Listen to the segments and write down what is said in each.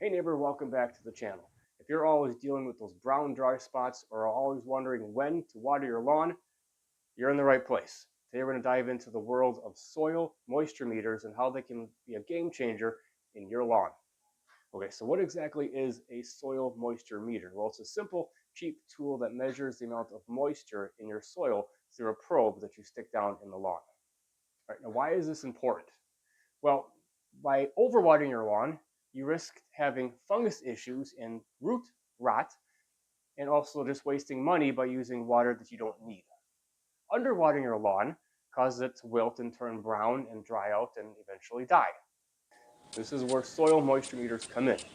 Hey neighbor, welcome back to the channel. If you're always dealing with those brown dry spots or are always wondering when to water your lawn, you're in the right place. Today we're going to dive into the world of soil moisture meters and how they can be a game changer in your lawn. Okay, so what exactly is a soil moisture meter? Well, it's a simple, cheap tool that measures the amount of moisture in your soil through a probe that you stick down in the lawn. All right, now why is this important? Well, by overwatering your lawn, you risk having fungus issues and root rot, and also just wasting money by using water that you don't need. Underwatering your lawn causes it to wilt and turn brown and dry out and eventually die. This is where soil moisture meters come in. It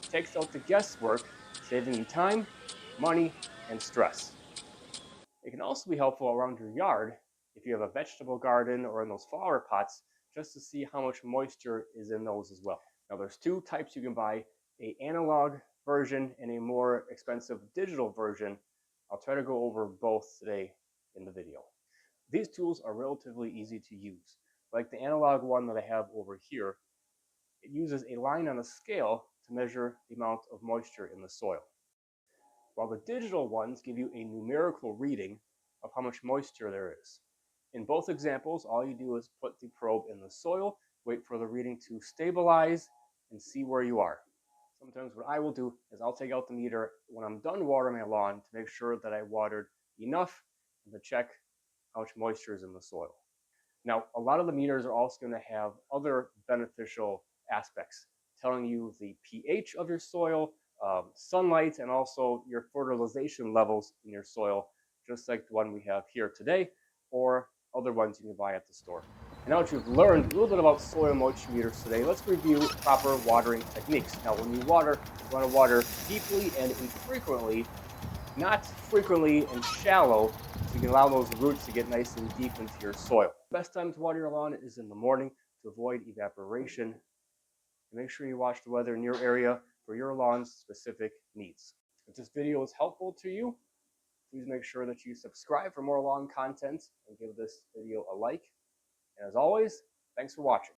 takes out the guesswork, saving you time, money, and stress. It can also be helpful around your yard if you have a vegetable garden or in those flower pots, just to see how much moisture is in those as well. Now there's two types you can buy, an analog version and a more expensive digital version. I'll try to go over both today in the video. These tools are relatively easy to use. Like the analog one that I have over here, it uses a line on a scale to measure the amount of moisture in the soil, while the digital ones give you a numerical reading of how much moisture there is. In both examples, all you do is put the probe in the soil, wait for the reading to stabilize, and see where you are. Sometimes what I will do is I'll take out the meter when I'm done watering my lawn to make sure that I watered enough and to check how much moisture is in the soil. Now, a lot of the meters are also going to have other beneficial aspects, telling you the pH of your soil, sunlight, and also your fertilization levels in your soil, just like the one we have here today, or other ones you can buy at the store. And now that you've learned a little bit about soil moisture meters today, let's review proper watering techniques. Now, when you water, you want to water deeply and infrequently, not frequently and shallow, so you can allow those roots to get nice and deep into your soil. The best time to water your lawn is in the morning to avoid evaporation. And make sure you watch the weather in your area for your lawn's specific needs. If this video is helpful to you, please make sure that you subscribe for more lawn content and give this video a like. And as always, thanks for watching.